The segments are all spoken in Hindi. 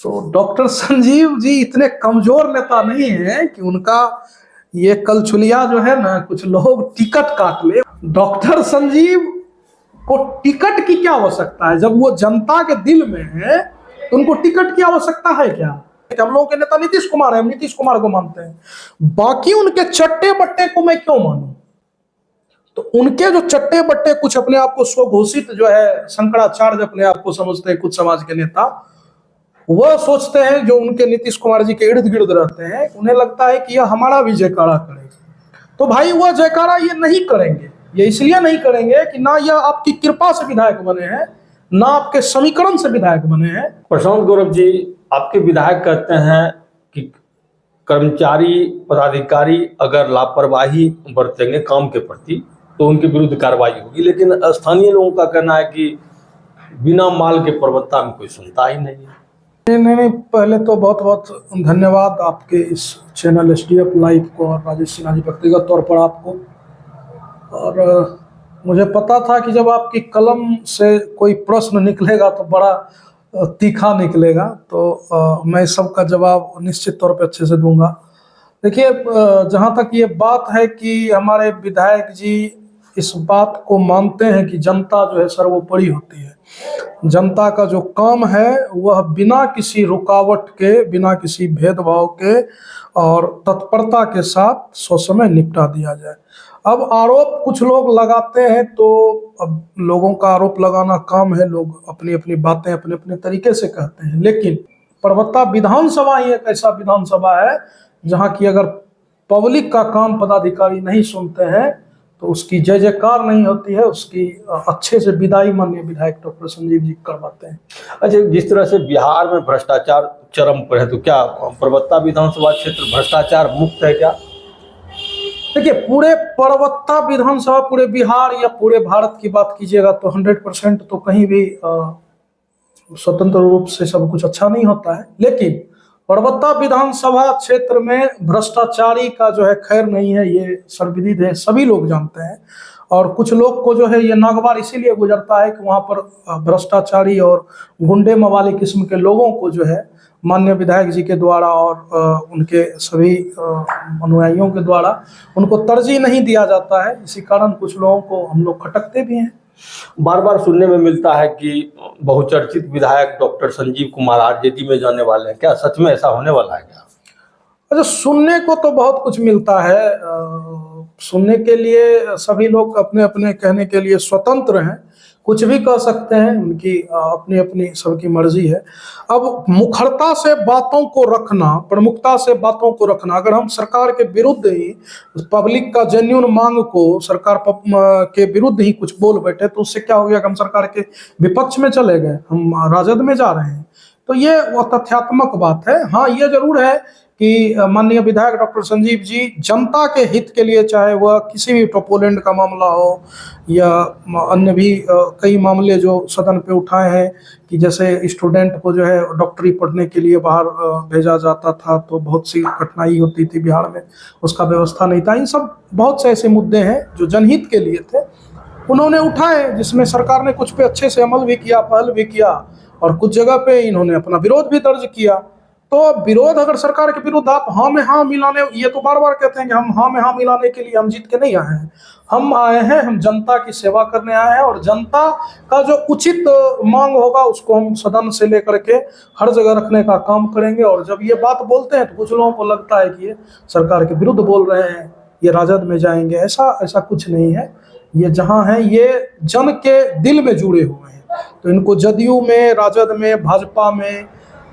तो डॉक्टर संजीव जी इतने कमजोर नेता नहीं है कि उनका ये कलचुलिया जो है ना, कुछ लोग टिकट काट ले। डॉक्टर संजीव को टिकट की क्या आवश्यकता है? जब वो जनता के दिल में है तो उनको टिकट की आवश्यकता है क्या? हम लोगों के नेता नीतीश कुमार है, हम नीतीश कुमार को मानते हैं। बाकी उनके चट्टे बट्टे को मैं क्यों मानूं? तो उनके जो चट्टे बट्टे कुछ अपने आप को स्वघोषित जो है शंकराचार्य अपने आप को समझते हैं, कुछ समाज के नेता वह सोचते हैं, जो उनके नीतीश कुमार जी के इर्द गिर्द रहते हैं, उन्हें लगता है कि यह हमारा भी जयकारा करेगा। तो भाई वह जयकारा ये नहीं करेंगे। ये इसलिए नहीं करेंगे कि ना यह आपकी कृपा से विधायक बने हैं, ना आपके समीकरण से विधायक बने हैं। प्रशांत गौरव जी, आपके विधायक कहते हैं कि कर्मचारी पदाधिकारी अगर लापरवाही बरतेंगे काम के प्रति तो उनके विरुद्ध कार्रवाई होगी, लेकिन स्थानीय लोगों का कहना है कि बिना माल के प्रवक्ता में कोई सुनता ही नहीं है। नहीं, पहले तो बहुत बहुत धन्यवाद आपके इस चैनल एसडीएफ लाइव को और राजेश सिन्हा जी व्यक्तिगत तौर पर आपको। और मुझे पता था कि जब आपकी कलम से कोई प्रश्न निकलेगा तो बड़ा तीखा निकलेगा, तो मैं सबका जवाब निश्चित तौर पे अच्छे से दूंगा। देखिए, जहाँ तक ये बात है कि हमारे विधायक जी इस बात को मानते हैं कि जनता जो है सर्वोपरि होती है। जनता का जो काम है वह बिना किसी रुकावट के, बिना किसी भेदभाव के और तत्परता के साथ ससमय निपटा दिया जाए। अब आरोप कुछ लोग लगाते हैं, तो अब लोगों का आरोप लगाना काम है, लोग अपनी अपनी बातें अपने अपने तरीके से कहते हैं। लेकिन पर्वता विधानसभा ही एक ऐसा विधानसभा है जहाँ की अगर पब्लिक का काम पदाधिकारी नहीं सुनते हैं तो उसकी जय जयकार नहीं होती है, उसकी अच्छे से विदाई माननीय विधायक डॉक्टर संजीव जी करवाते हैं। अच्छा, जिस तरह से बिहार में भ्रष्टाचार चरम पर है, तो क्या परबत्ता विधानसभा क्षेत्र भ्रष्टाचार मुक्त है क्या? देखिए, पूरे परबत्ता विधानसभा, पूरे बिहार या पूरे भारत की बात कीजिएगा तो 100% तो कहीं भी स्वतंत्र रूप से सब कुछ अच्छा नहीं होता है। लेकिन परबत्ता विधानसभा क्षेत्र में भ्रष्टाचारी का जो है खैर नहीं है, ये सर्वविदित है, सभी लोग जानते हैं। और कुछ लोग को जो है ये नागवार इसीलिए गुजरता है कि वहाँ पर भ्रष्टाचारी और गुंडे मवाली किस्म के लोगों को जो है माननीय विधायक जी के द्वारा और उनके सभी अनुयायियों के द्वारा उनको तरजीह नहीं दिया जाता है। इसी कारण कुछ लोगों को हम लोग खटकते भी हैं। बार बार सुनने में मिलता है कि बहुचर्चित विधायक डॉक्टर संजीव कुमार आरजेडी में जाने वाले हैं, क्या सच में ऐसा होने वाला है क्या? अच्छा, सुनने को तो बहुत कुछ मिलता है। सुनने के लिए सभी लोग अपने अपने कहने के लिए स्वतंत्र हैं, कुछ भी कह सकते हैं, उनकी अपनी अपनी सबकी मर्जी है। अब मुखरता से बातों को रखना, प्रमुखता से बातों को रखना, अगर हम सरकार के विरुद्ध ही पब्लिक का जेन्युइन मांग को सरकार के विरुद्ध ही कुछ बोल बैठे तो उससे क्या हो गया कि हम सरकार के विपक्ष में चले गए, हम राजद में जा रहे हैं। तो ये वो तथ्यात्मक बात है। हाँ, ये जरूर है कि माननीय विधायक डॉक्टर संजीव जी जनता के हित के लिए, चाहे वह किसी भी टोपोलैंड का मामला हो या अन्य भी कई मामले जो सदन पे उठाए हैं कि जैसे स्टूडेंट को जो है डॉक्टरी पढ़ने के लिए बाहर भेजा जाता था तो बहुत सी कठिनाई होती थी बिहार में, उसका व्यवस्था नहीं था। इन सब बहुत से ऐसे मुद्दे हैं जो जनहित के लिए थे, उन्होंने उठाए, जिसमें सरकार ने कुछ पे अच्छे से अमल भी किया, पहल भी किया, और कुछ जगह पे इन्होंने अपना विरोध भी दर्ज किया। तो विरोध, अगर सरकार के विरुद्ध आप हाँ में हाँ मिलाने, ये तो बार बार कहते हैं कि हम हाँ में हाँ मिलाने के लिए हम जीत के नहीं आए हैं, हम आए हैं, हम जनता की सेवा करने आए हैं। और जनता का जो उचित मांग होगा उसको हम सदन से लेकर के हर जगह रखने का काम करेंगे। और जब ये बात बोलते हैं तो कुछ लोगों को लगता है कि ये सरकार के विरुद्ध बोल रहे हैं, ये राजद में जाएंगे। ऐसा कुछ नहीं है। ये जहाँ है ये जन के दिल में जुड़े हुए हैं, तो इनको जदयू में, राजद में, भाजपा में,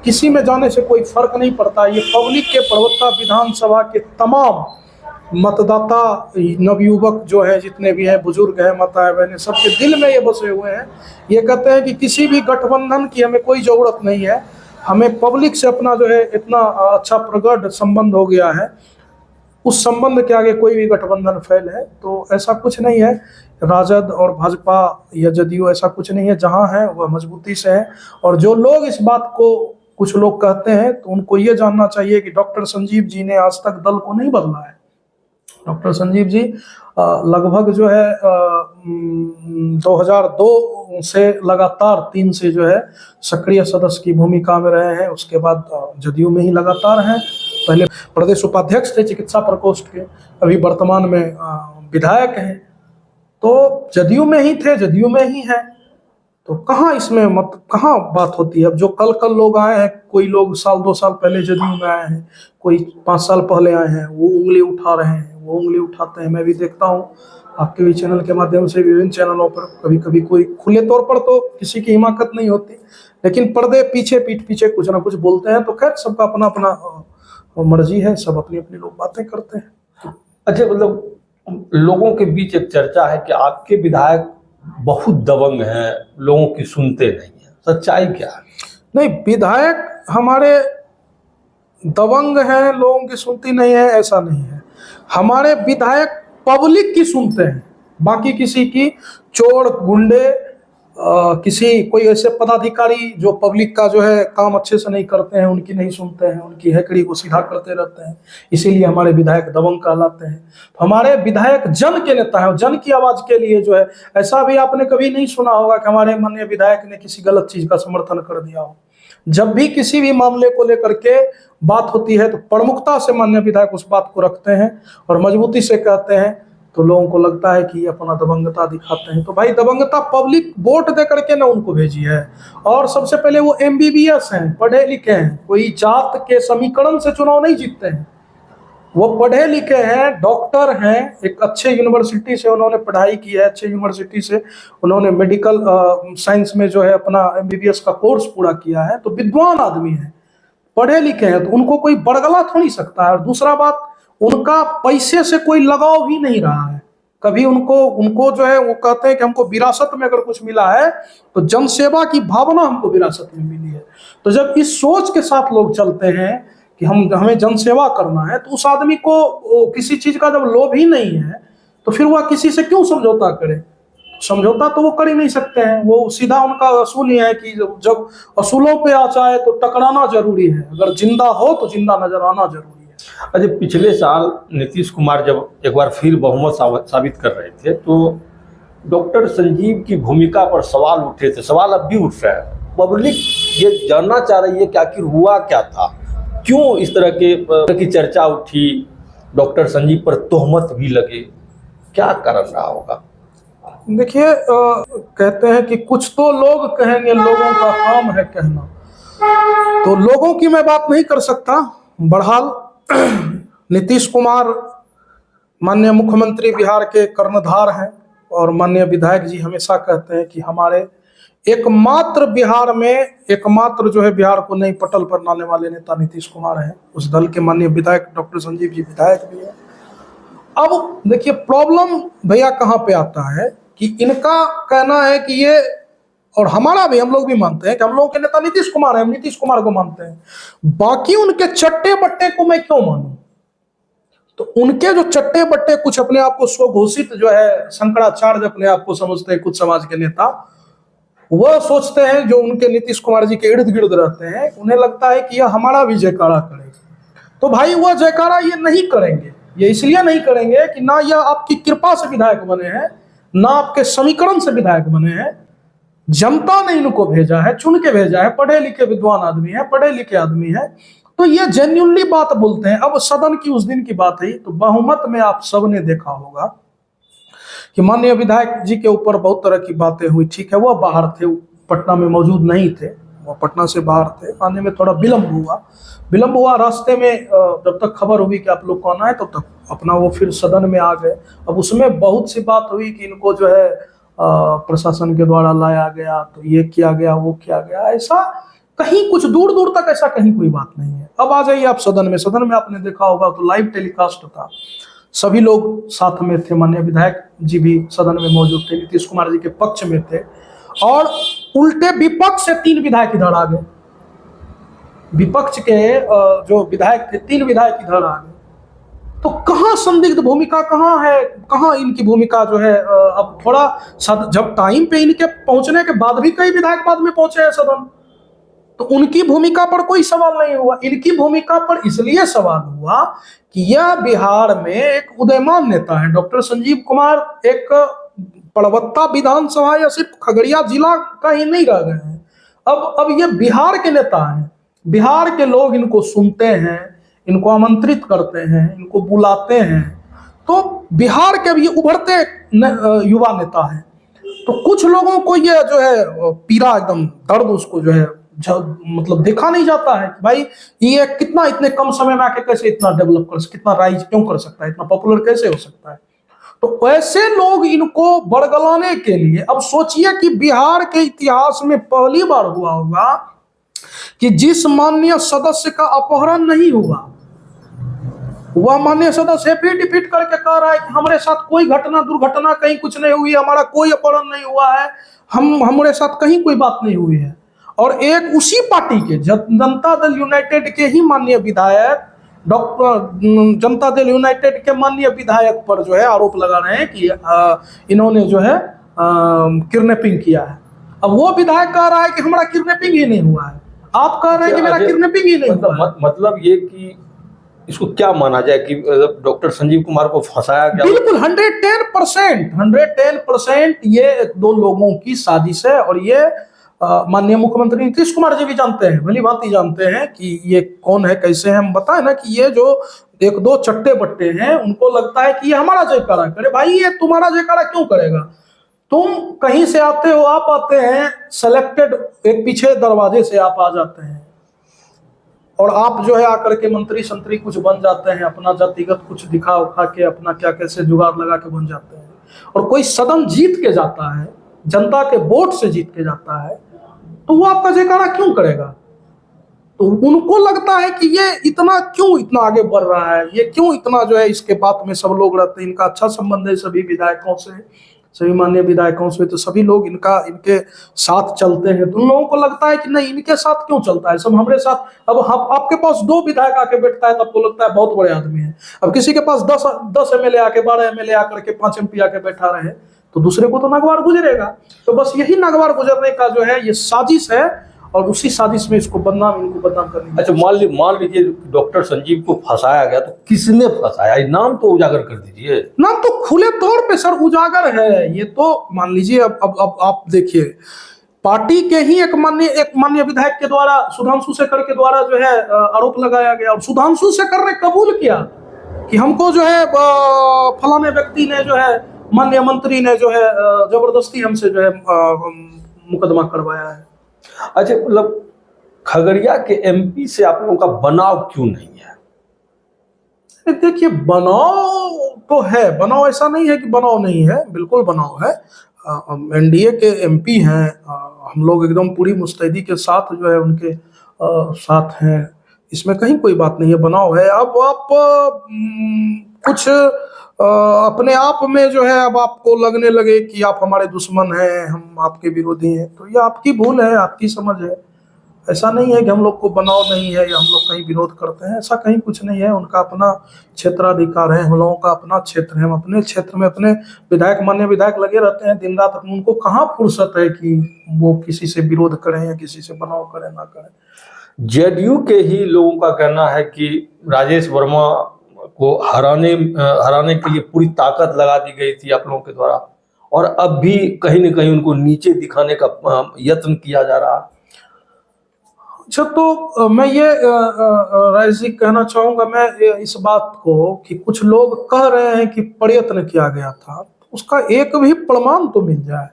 किसी में जाने से कोई फर्क नहीं पड़ता। ये पब्लिक के परबत्ता विधानसभा के तमाम मतदाता, नवयुवक जो है, जितने भी हैं, बुजुर्ग हैं, माताएं बहनें, सबके दिल में ये बसे हुए हैं। ये कहते हैं कि किसी भी गठबंधन की हमें कोई जरूरत नहीं है, हमें पब्लिक से अपना जो है इतना अच्छा प्रगाढ़ संबंध हो गया है, उस संबंध के आगे कोई भी गठबंधन फेल है। तो ऐसा कुछ नहीं है, राजद और भाजपा या जदयू ऐसा कुछ नहीं है, जहां है वह मजबूती से है। और जो लोग इस बात को कुछ लोग कहते हैं तो उनको ये जानना चाहिए कि डॉक्टर संजीव जी ने आज तक दल को नहीं बदला है। डॉक्टर संजीव जी लगभग जो है 2002 से लगातार 3 से जो है सक्रिय सदस्य की भूमिका में रहे हैं। उसके बाद जदयू में ही लगातार हैं। पहले प्रदेश उपाध्यक्ष थे चिकित्सा प्रकोष्ठ के, अभी वर्तमान में विधायक हैं। तो जदयू में ही थे, जदयू में ही हैं। तो कहाँ इसमें कहाँ बात होती है? अब जो कल लोग आए हैं, कोई लोग 1-2 साल पहले जदयू में आए हैं, कोई 5 साल पहले आए हैं, वो उंगली उठा रहे हैं, वो उंगली उठाते हैं। मैं भी देखता हूँ आपके भी चैनल के माध्यम से, विभिन्न चैनलों पर कभी कभी कोई खुले तौर पर तो किसी की हिमाकत नहीं होती, लेकिन पर्दे पीछे पीठ पीछे कुछ ना कुछ बोलते हैं। तो खैर सबका अपना अपना मर्जी है, सब अपनी अपनी लोग बातें करते हैं। अच्छा, मतलब लोगों के बीच एक चर्चा है कि आपके विधायक बहुत दबंग हैं, लोगों की सुनते नहीं है, सच्चाई क्या है? नहीं, विधायक हमारे दबंग हैं, लोगों की सुनती नहीं है, ऐसा नहीं है। हमारे विधायक पब्लिक की सुनते हैं, बाकी किसी की, चोर गुंडे किसी कोई ऐसे पदाधिकारी जो पब्लिक का जो है काम अच्छे से नहीं करते हैं, उनकी नहीं सुनते हैं, उनकी हैकड़ी को सीधा करते रहते हैं। इसीलिए हमारे विधायक दबंग कहलाते हैं। हमारे विधायक जन के नेता हैं, जन की आवाज के लिए जो है, ऐसा भी आपने कभी नहीं सुना होगा कि हमारे माननीय विधायक ने किसी गलत चीज का समर्थन कर दिया हो। जब भी किसी भी मामले को लेकर के बात होती है तो प्रमुखता से माननीय विधायक उस बात को रखते हैं और मजबूती से कहते हैं। तो लोगों को लगता है कि ये अपना दबंगता दिखाते हैं। तो भाई दबंगता पब्लिक वोट दे करके ना उनको भेजी है। और सबसे पहले वो MBBS हैं, पढ़े लिखे हैं, कोई जात के समीकरण से चुनाव नहीं जीतते हैं। वो पढ़े लिखे हैं, डॉक्टर हैं, एक अच्छे यूनिवर्सिटी से उन्होंने पढ़ाई की है, अच्छे यूनिवर्सिटी से उन्होंने मेडिकल साइंस में जो है अपना MBBS का कोर्स पूरा किया है। तो विद्वान आदमी है, पढ़े लिखे हैं, तो उनको कोई बड़गला थोड़ी नहीं सकता है। और दूसरा बात, उनका पैसे से कोई लगाव भी नहीं रहा है कभी। उनको जो है वो कहते हैं कि हमको विरासत में अगर कुछ मिला है तो जनसेवा की भावना हमको विरासत में मिली है। तो जब इस सोच के साथ लोग चलते हैं कि हमें जनसेवा करना है, तो उस आदमी को किसी चीज का जब लोभ ही नहीं है तो फिर वह किसी से क्यों समझौता करे? समझौता तो वो कर ही नहीं सकते हैं। वो सीधा उनका असूल ही है कि जब असूलों पे आ जाए तो टकराना जरूरी है, अगर जिंदा हो तो जिंदा नजर आना जरूरी है। अच्छा, पिछले साल नीतीश कुमार जब एक बार फिर बहुमत साबित कर रहे थे तो डॉक्टर संजीव की भूमिका पर सवाल उठे थे, सवाल अब भी उठ रहा है। पब्लिक ये जानना चाह रही है कि आखिर हुआ क्या था, क्यों इस तरह की चर्चा उठी, डॉक्टर संजीव पर तोहमत भी लगे, क्या कारण रहा होगा? देखिए, कहते हैं कि कुछ तो लोग कहेंगे, लोगों का काम है कहना। तो लोगों की मैं बात नहीं कर सकता। बहरहाल नीतीश कुमार माननीय मुख्यमंत्री बिहार के कर्णधार हैं और माननीय विधायक जी हमेशा कहते हैं कि हमारे एकमात्र बिहार में एकमात्र जो है बिहार को नई पटल पर लाने वाले नेता नीतीश कुमार हैं। उस दल के माननीय विधायक डॉक्टर संजीव जी विधायक भी है। अब देखिए प्रॉब्लम भैया कहाँ पे आता है कि इनका कहना है कि ये, और हमारा भी, हम लोग भी मानते हैं कि हम लोगों के नेता नीतीश कुमार है, हम नीतीश कुमार को मानते हैं, बाकी उनके चट्टे बट्टे को मैं क्यों मानूं? तो उनके जो चट्टे बट्टे कुछ अपने आप को स्वघोषित जो है शंकराचार्य अपने आप को समझते हैं, कुछ समाज के नेता, वह सोचते हैं, जो उनके नीतीश कुमार जी के इर्द गिर्द रहते हैं, उन्हें लगता है कि यह हमारा भी जयकारा करेगा। तो भाई वह जयकारा ये नहीं करेंगे। ये इसलिए नहीं करेंगे कि ना यह आपकी कृपा से विधायक बने हैं, ना आपके समीकरण से विधायक बने हैं। जनता ने इनको भेजा है, चुन के भेजा है, पढ़े लिखे विद्वान आदमी है, पढ़े लिखे आदमी है, तो ये जेन्युइनली बात बोलते हैं। अब सदन की उस दिन की बात है, तो बहुमत में आप सबने देखा होगा कि माननीय विधायक जी के ऊपर बहुत तरह की बातें हुई। ठीक है, वह बाहर थे, पटना में मौजूद नहीं थे, वह पटना से बाहर थे, आने में थोड़ा विलंब हुआ। रास्ते में जब तक खबर हुई कि आप लोग को आना है, तब तक अपना वो फिर सदन में आ गए। अब उसमें बहुत सी बात हुई कि इनको जो है प्रशासन के द्वारा लाया गया, तो ये किया गया, वो किया गया, ऐसा कहीं कुछ दूर दूर तक ऐसा कहीं कोई बात नहीं है। अब आ जाइए आप सदन में आपने देखा होगा तो लाइव टेलीकास्ट था, सभी लोग साथ में थे, माननीय विधायक जी भी सदन में मौजूद थे, नीतीश कुमार जी के पक्ष में थे, और उल्टे विपक्ष से 3 विधायक इधर आ गए। विपक्ष के जो विधायक थे 3 विधायक इधर आ गए। तो कहाँ संदिग्ध भूमिका कहाँ है, कहाँ इनकी भूमिका जो है? अब थोड़ा जब टाइम पे इनके पहुंचने के बाद भी कई विधायक बाद में पहुंचे हैं सदन, तो उनकी भूमिका पर कोई सवाल नहीं हुआ। इनकी भूमिका पर इसलिए सवाल हुआ कि यह बिहार में एक उदयमान नेता है। डॉक्टर संजीव कुमार एक परबत्ता विधानसभा या सिर्फ खगड़िया जिला का ही नहीं रह गए हैं, अब ये बिहार के नेता हैं। बिहार के लोग इनको सुनते हैं, इनको आमंत्रित करते हैं, इनको बुलाते हैं। तो बिहार के भी उभरते युवा नेता हैं। तो कुछ लोगों को ये जो है पीड़ा, एकदम दर्द उसको जो है मतलब देखा नहीं जाता है कि भाई ये कितना इतने कम समय में आके कैसे इतना डेवलप कर, कितना राइज क्यों कर सकता है, इतना पॉपुलर कैसे हो सकता है। तो ऐसे लोग इनको बरगलाने के लिए, अब सोचिए कि बिहार के इतिहास में पहली बार हुआ होगा कि जिस माननीय सदस्य का अपहरण नहीं हुआ, वह माननीय सदस्य डिफीट करके कह रहा है कि हमारे साथ कोई घटना दुर्घटना कहीं कुछ नहीं हुई, हमारा कोई अपहरण नहीं हुआ है, हमारे साथ कहीं कोई बात नहीं हुई है। और एक उसी पार्टी के जनता दल यूनाइटेड के ही माननीय विधायक, डॉक्टर जनता दल यूनाइटेड के माननीय विधायक पर जो है आरोप लगा रहे हैं कि इन्होंने जो है किडनैपिंग किया है। अब वो विधायक कह रहा है कि हमारा किडनैपिंग ही नहीं हुआ है, आप कह रहे हैं कि मेरा किडनैपिंग ही नहीं हुआ। मतलब ये कि इसको क्या माना जाए कि डॉक्टर संजीव कुमार को फंसाया गया? बिल्कुल 110% ये दो लोगों की साजिश है। और ये माननीय मुख्यमंत्री नीतीश कुमार जी भी जानते हैं, भली भांति जानते हैं कि ये कौन है, कैसे है। हम बताए ना कि ये जो एक दो चट्टे बट्टे हैं, उनको लगता है कि ये हमारा जयकारा करे। भाई ये तुम्हारा जयकारा क्यों करेगा? तुम कहीं से आते हो, आप आते हैं सेलेक्टेड एक पीछे दरवाजे से आप आ जाते हैं, और आप जो है आकर के मंत्री संतरी कुछ बन जाते हैं, अपना जातिगत कुछ दिखा उखा के अपना क्या कैसे जुगाड़ लगा के बन जाते हैं। और कोई सदन जीत के जाता है, जनता के वोट से जीत के जाता है, तो वो आपका जयकारा क्यों करेगा? तो उनको लगता है कि ये इतना आगे बढ़ रहा है, ये क्यों इतना जो है इसके बात में सब लोग रहते हैं, इनका अच्छा संबंध है सभी विधायकों से, सभी माननीय विधायकों से, तो सभी लोग इनके साथ चलते हैं। तो उन लोगों को लगता है कि नहीं, इनके साथ क्यों चलता है, सब हमारे साथ। अब आपके पास 2 विधायक आके बैठता है तो आपको लगता है बहुत बड़े आदमी है। अब किसी के पास 10 एमएलए आके, 12 एमएलए आकर के 5 एमपी आके बैठा रहे, तो दूसरे को तो नगवार गुजरेगा। तो बस यही नगवार गुजरने का जो है ये साजिश है, और उसी साजिश में इनको बदनाम करने। अच्छा, मान लीजिए डॉक्टर संजीव को फंसाया गया, तो किसने फंसाया? नाम तो उजागर कर दीजिए। नाम तो खुले तौर पे सर उजागर है। ये तो मान लीजिए, अब आप देखिए, पार्टी के ही एक माननीय विधायक के द्वारा, सुधांशु शेखर के द्वारा जो है आरोप लगाया गया, और सुधांशु शेखर ने कबूल किया कि हमको जो है फलाने व्यक्ति ने जो है, माननीय मंत्री ने जो है जबरदस्ती हमसे जो है मुकदमा करवाया है। अच्छा, मतलब खगड़िया के एमपी से आप लोगों का बनाव क्यों नहीं है? देखिए, बनाव तो है, बनाव ऐसा नहीं है कि बनाव नहीं है, बिल्कुल बनाव है। एनडीए के एमपी हैं, हम लोग एकदम पूरी मुस्तैदी के साथ जो है उनके साथ हैं, इसमें कहीं कोई बात नहीं है, बनाव है। अब आप कुछ अपने आप में जो है, अब आपको लगने लगे कि आप हमारे दुश्मन हैं, हम आपके विरोधी हैं, तो ये आपकी भूल है, आपकी समझ है। ऐसा नहीं है कि हम लोग को बनाव नहीं है या हम लोग कहीं विरोध करते हैं, ऐसा कहीं कुछ नहीं है। उनका अपना क्षेत्राधिकार है, हम लोगों का अपना क्षेत्र है, हम अपने क्षेत्र में अपने विधायक, माननीय विधायक लगे रहते हैं दिन रात। उनको कहाँ फुर्सत है कि वो किसी से विरोध करें या किसी से बनाव करें ना करें। जेडीयू के ही लोगों का कहना है कि राजेश वर्मा को हराने के लिए पूरी ताकत लगा दी गई थी आप लोगों के द्वारा, और अब भी कहीं न कहीं उनको नीचे दिखाने का यत्न किया जा रहा है। अच्छा, तो मैं ये राजेश जी कहना चाहूँगा मैं इस बात को कि कुछ लोग कह रहे हैं कि प्रयत्न किया गया था, उसका एक भी प्रमाण तो मिल जाए।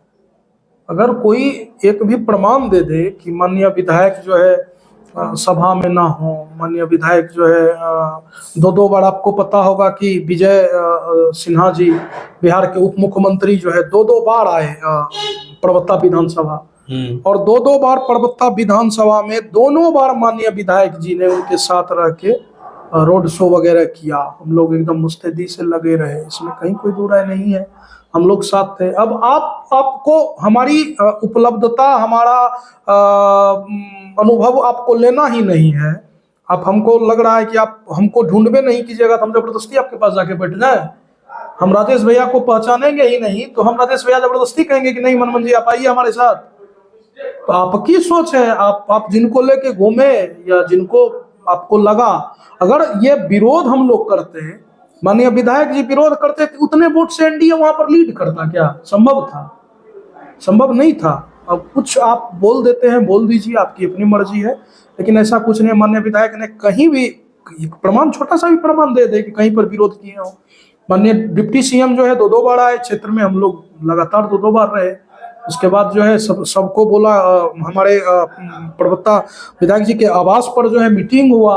अगर कोई एक भी प्रमाण दे दे कि माननीय विधायक जो है सभा में ना हो, माननीय विधायक जो है 2 बार, आपको पता होगा कि विजय सिन्हा जी बिहार के उप मुख्यमंत्री जो है 2 बार आए परबत्ता विधानसभा, और 2 बार परबत्ता विधानसभा में दोनों बार माननीय विधायक जी ने उनके साथ रह के रोड शो वगैरह किया। हम लोग एकदम मुस्तैदी से लगे रहे, इसमें कहीं कोई दो राय नहीं है, हम लोग साथ थे। अब आपको हमारी उपलब्धता, हमारा अनुभव आपको लेना ही नहीं है। आप हमको लग रहा है कि आप हमको ढूंढवे नहीं कीजिएगा तो हम जबरदस्ती आपके पास जाके बैठ जाए। हम राजेश भैया को पहचानेंगे ही नहीं, तो हम राजेश भैया जबरदस्ती कहेंगे कि नहीं मनमोहन जी आप आइए हमारे साथ। तो आपकी सोच है, आप जिनको लेके घूमे या जिनको आपको लगा, अगर ये विरोध हम लोग करते हैं, माननीय विधायक जी विरोध करते थे, उतने वोट से एनडीए वहां पर लीड करता क्या संभव था? संभव नहीं था। अब कुछ आप बोल देते हैं, बोल दीजिए, आपकी अपनी मर्जी है, लेकिन ऐसा कुछ नहीं। माननीय विधायक ने कहीं भी प्रमाण, छोटा सा भी प्रमाण दे दे कि कहीं पर विरोध किए हो। माननीय डिप्टी सीएम जो है 2-2 बार आए क्षेत्र में, हम लोग लगातार 2-2 बार रहे। उसके बाद जो है सबको बोला, हमारे प्रवक्ता विधायक जी के आवास पर जो है मीटिंग हुआ,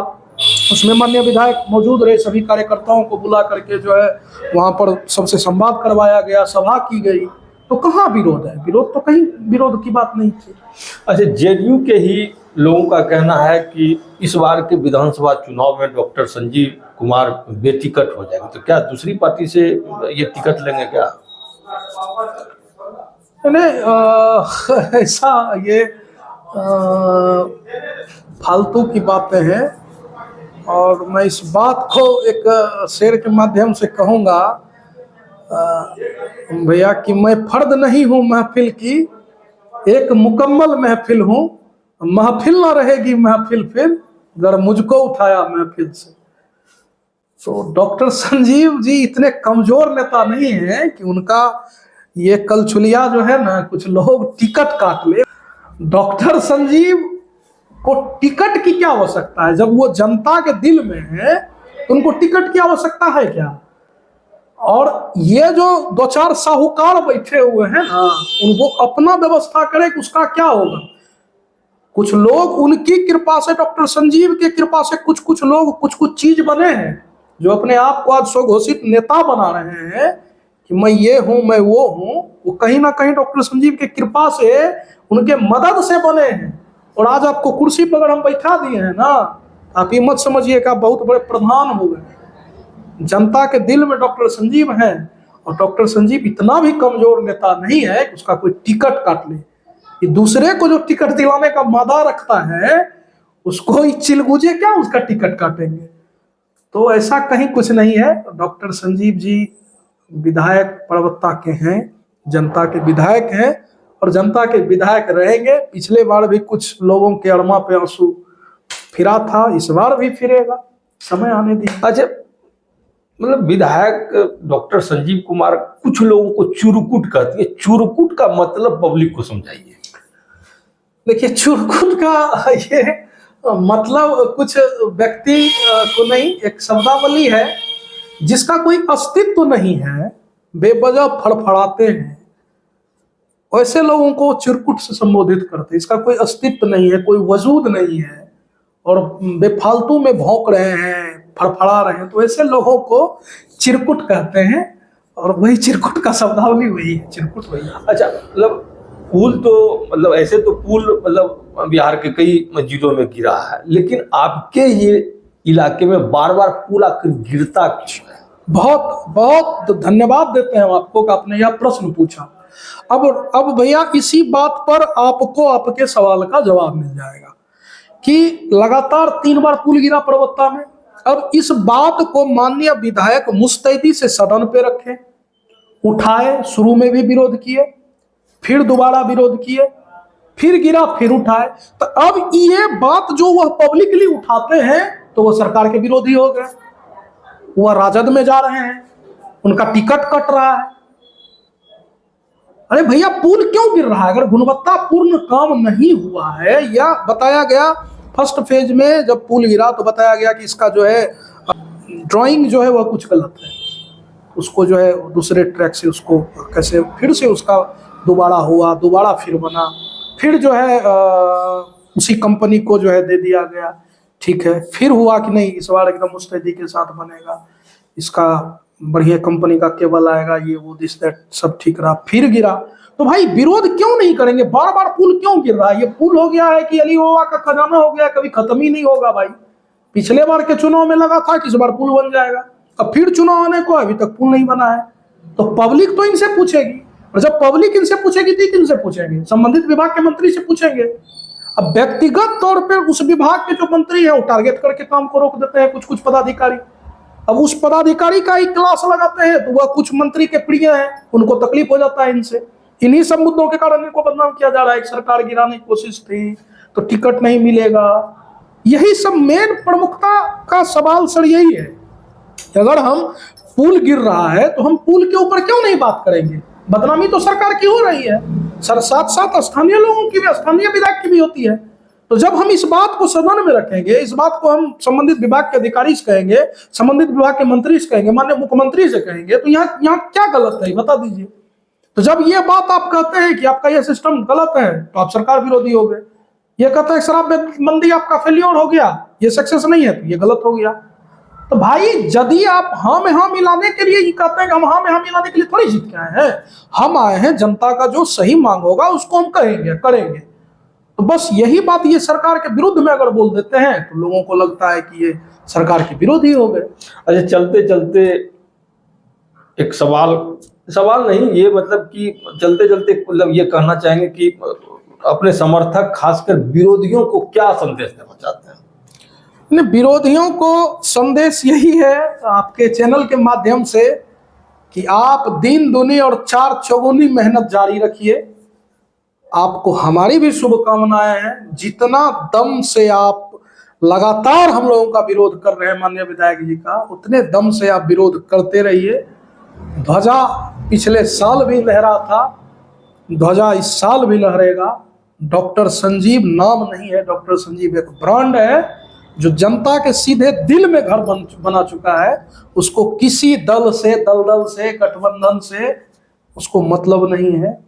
उसमें माननीय विधायक मौजूद रहे, सभी कार्यकर्ताओं को बुला करके जो है वहां पर सबसे संवाद करवाया गया, सभा की गई। तो कहाँ विरोध है? विरोध तो कहीं विरोध की बात नहीं थी। अच्छा, जेडीयू के ही लोगों का कहना है कि इस बार के विधानसभा चुनाव में डॉक्टर संजीव कुमार बेटिकट हो जाएंगे, तो क्या दूसरी पार्टी से ये टिकट लेंगे क्या? नहीं, ऐसा ये फालतू की बातें हैं, और मैं इस बात को एक शेर के माध्यम से कहूँगा भैया कि मैं फर्द नहीं हूँ महफिल की, एक मुकम्मल महफिल हूँ। महफिल ना रहेगी महफिल फिर, अगर मुझको उठाया महफिल से। तो डॉक्टर संजीव जी इतने कमजोर नेता नहीं है कि उनका ये कलचुलिया जो है ना, कुछ लोग टिकट काट ले। डॉक्टर संजीव को टिकट की क्या आवश्यकता है? जब वो जनता के दिल में है तो उनको टिकट की आवश्यकता है क्या? और ये जो 2-4 साहूकार बैठे हुए हैं ना, उनको अपना व्यवस्था करे कि उसका क्या होगा। कुछ लोग उनकी कृपा से, डॉक्टर संजीव की कृपा से कुछ कुछ लोग कुछ चीज बने हैं, जो अपने आप को आज स्वघोषित नेता बना रहे हैं कि मैं ये हूं, मैं वो हूं। वो कहीं ना कहीं डॉक्टर संजीव की कृपा से, उनके मदद से बने हैं। और आज आपको कुर्सी पर अगर हम बैठा दिए हैं ना, आप ये मत समझिए कि आप बहुत बड़े प्रधान हो गए। जनता के दिल में डॉक्टर संजीव हैं, और डॉक्टर संजीव इतना भी कमजोर नेता नहीं है कि उसका कोई टिकट काट ले। ये दूसरे को जो टिकट दिलाने का मादा रखता है, उसको ही चिलगुजे क्या उसका टिकट काटेंगे? तो ऐसा कहीं कुछ नहीं है। डॉक्टर संजीव जी विधायक प्रवक्ता के हैं, जनता के विधायक हैं, और जनता के विधायक रहेंगे। पिछले बार भी कुछ लोगों के अड़मा पे आंसू फिरा था, इस बार भी फिरेगा, समय आने दीजिए। अच्छा, मतलब विधायक डॉक्टर संजीव कुमार कुछ लोगों को चुरकुट कहती है, चुरकुट का मतलब पब्लिक को समझाइए। देखिए, चुरकुट का ये मतलब कुछ व्यक्ति को नहीं, एक शब्दावली है जिसका कोई अस्तित्व नहीं है, बेवजह फड़फड़ाते हैं, ऐसे लोगों को चिरकुट से संबोधित करते हैं। इसका कोई अस्तित्व नहीं है, कोई वजूद नहीं है, और बेफालतू में भौंक रहे हैं, फड़फड़ा रहे हैं, तो ऐसे लोगों को चिरकुट कहते हैं। और वही चिरकुट का शब्दावली वही है, चिरकुट वही है। अच्छा, मतलब पुल तो, मतलब ऐसे तो पुल मतलब बिहार के कई जिलों में गिरा है, लेकिन आपके ये इलाके में बार बार पुल आकर गिरता क्यों है? बहुत बहुत धन्यवाद देते हैं आपको कि आपने यह प्रश्न पूछा। अब भैया इसी बात पर आपको आपके सवाल का जवाब मिल जाएगा कि लगातार 3 बार पुल गिरा प्रवक्ता में। अब इस बात को माननीय विधायक मुस्तैदी से सदन पे रखे, उठाए, शुरू में भी विरोध किए, फिर दोबारा विरोध किए, फिर गिरा, फिर उठाए। तो अब ये बात जो वह पब्लिकली उठाते हैं तो वह सरकार के विरोधी हो गए, वह राजद में जा रहे हैं, उनका टिकट कट रहा है। अरे भैया, पुल क्यों गिर रहा है? अगर गुणवत्तापूर्ण काम नहीं हुआ है, या बताया गया फर्स्ट फेज में जब पुल गिरा तो बताया गया कि इसका जो है ड्राइंग जो है वह कुछ गलत है, उसको जो है दूसरे ट्रैक से उसको कैसे फिर से उसका दोबारा हुआ, दोबारा फिर बना, फिर जो है उसी कंपनी को जो है दे दिया गया। ठीक है, फिर हुआ कि नहीं इस बार एकदम मुस्तैदी के साथ बनेगा, इसका बढ़िया कंपनी का केबल आएगा, ये वो दिस दैट सब ठीक रहा, फिर गिरा। तो भाई विरोध क्यों नहीं करेंगे? बार बार पुल क्यों गिर रहा है? ये पुल हो गया है कि अली बाबा का खजाना हो गया, कभी खत्म ही नहीं होगा भाई। पिछले बार के चुनाव में लगा था कि इस बार पुल बन जाएगा, अब फिर चुनाव आने को अभी तक पुल नहीं बना है। तो पब्लिक तो इनसे पूछेगी, और जब पब्लिक इनसे पूछेगी तो किनसे पूछेंगे? संबंधित विभाग के मंत्री से पूछेंगे। अब व्यक्तिगत तौर पर उस विभाग के जो मंत्री है वो टारगेट करके काम को रोक देते हैं कुछ पदाधिकारी। अब उस पदाधिकारी का ही क्लास लगाते हैं तो वह कुछ मंत्री के प्रिय हैं, उनको तकलीफ हो जाता है इनसे, इन्हीं सब मुद्दों के कारण इनको बदनाम किया जा रहा है। एक सरकार गिराने की कोशिश थी तो टिकट नहीं मिलेगा। यही सब मेन प्रमुखता का सवाल सर यही है। अगर हम पुल गिर रहा है तो हम पुल के ऊपर क्यों नहीं बात करेंगे? बदनामी तो सरकार की हो रही है, सर साथ साथ स्थानीय लोगों की भी, स्थानीय विधायक की भी होती है। तो जब हम इस बात को सदन में रखेंगे, इस बात को हम संबंधित विभाग के अधिकारी से कहेंगे, संबंधित विभाग के मंत्री से कहेंगे, माननीय मुख्यमंत्री से कहेंगे, तो यहाँ क्या गलत है बता दीजिए। तो जब ये बात आप कहते हैं कि आपका ये सिस्टम गलत है तो आप सरकार विरोधी हो गए। ये कहते हैं शराबबंदी आपका फेल्योर हो गया, ये सक्सेस नहीं है, तो ये गलत हो गया। तो भाई यदि आप हाँ में हाँ मिलाने के लिए ये कहते हैं कि हम हाँ में हाँ मिलाने के लिए थोड़ी जीत के आए हैं, हम आए हैं जनता का जो सही मांग होगा उसको हम कहेंगे, करेंगे। तो बस यही बात ये सरकार के विरुद्ध में अगर बोल देते हैं तो लोगों को लगता है कि ये सरकार के विरोधी हो गए। अच्छा, चलते चलते एक सवाल नहीं, ये मतलब कि चलते चलते मतलब ये कहना चाहेंगे कि अपने समर्थक खासकर विरोधियों को क्या संदेश देना चाहते हैं? विरोधियों को संदेश यही है आपके चैनल के माध्यम से कि आप दिन दुनी और चार चौगुनी मेहनत जारी रखिए। आपको हमारी भी शुभकामनाएं हैं। जितना दम से आप लगातार हम लोगों का विरोध कर रहे हैं माननीय विधायक जी का, उतने दम से आप विरोध करते रहिए। ध्वजा पिछले साल भी लहरा था, ध्वजा इस साल भी लहरेगा। डॉक्टर संजीव नाम नहीं है, डॉक्टर संजीव एक ब्रांड है जो जनता के सीधे दिल में घर बना चुका है। उसको किसी दल से, दलदल से, गठबंधन से उसको मतलब नहीं है।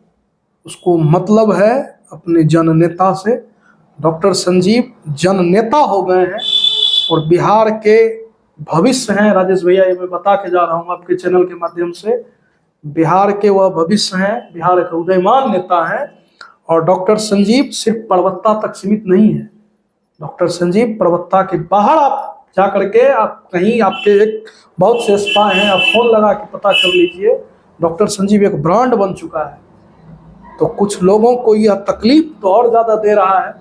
उसको मतलब है अपने जननेता से। डॉक्टर संजीव जननेता हो गए हैं और बिहार के भविष्य हैं। राजेश भैया, ये मैं बता के जा रहा हूँ आपके चैनल के माध्यम से, बिहार के वह भविष्य हैं, बिहार के उदयमान नेता हैं। और डॉक्टर संजीव सिर्फ प्रवक्ता तक सीमित नहीं है। डॉक्टर संजीव प्रवक्ता के बाहर आप जा करके, आप कहीं आपके एक बहुत से स्पाई हैं, आप फोन लगा के पता कर लीजिए। डॉक्टर संजीव एक ब्रांड बन चुका है। तो कुछ लोगों को यह तकलीफ तो और ज़्यादा दे रहा है।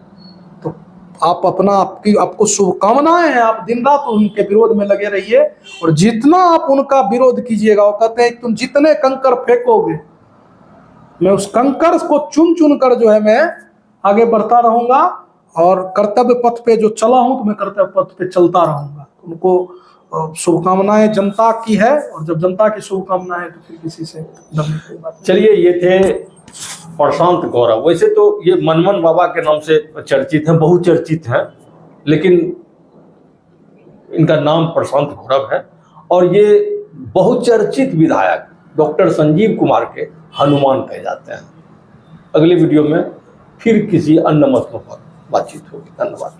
तो आप आपको शुभकामनाएं हैं। आप दिन रात उनके विरोध में लगे रहिए और जितना आप उनका विरोध कीजिएगा, वो कहते हैं तुम जितने कंकर फेंकोगे, मैं उस कंकर को चुन चुन कर जो है मैं आगे बढ़ता रहूंगा और कर्तव्य पथ पे जो चला हूं तो मैं कर्तव्य पथ पे चलता रहूंगा। उनको शुभकामनाएं जनता की है और जब जनता की शुभकामनाएं है तो फिर किसी से डरने की बात। चलिए, ये थे प्रशांत गौरव। वैसे तो ये मनमन बाबा के नाम से चर्चित हैं, बहुचर्चित हैं, लेकिन इनका नाम प्रशांत गौरव है और ये बहुचर्चित विधायक डॉक्टर संजीव कुमार के हनुमान कहे जाते हैं। अगले वीडियो में फिर किसी अन्य मसलों पर बातचीत होगी। धन्यवाद।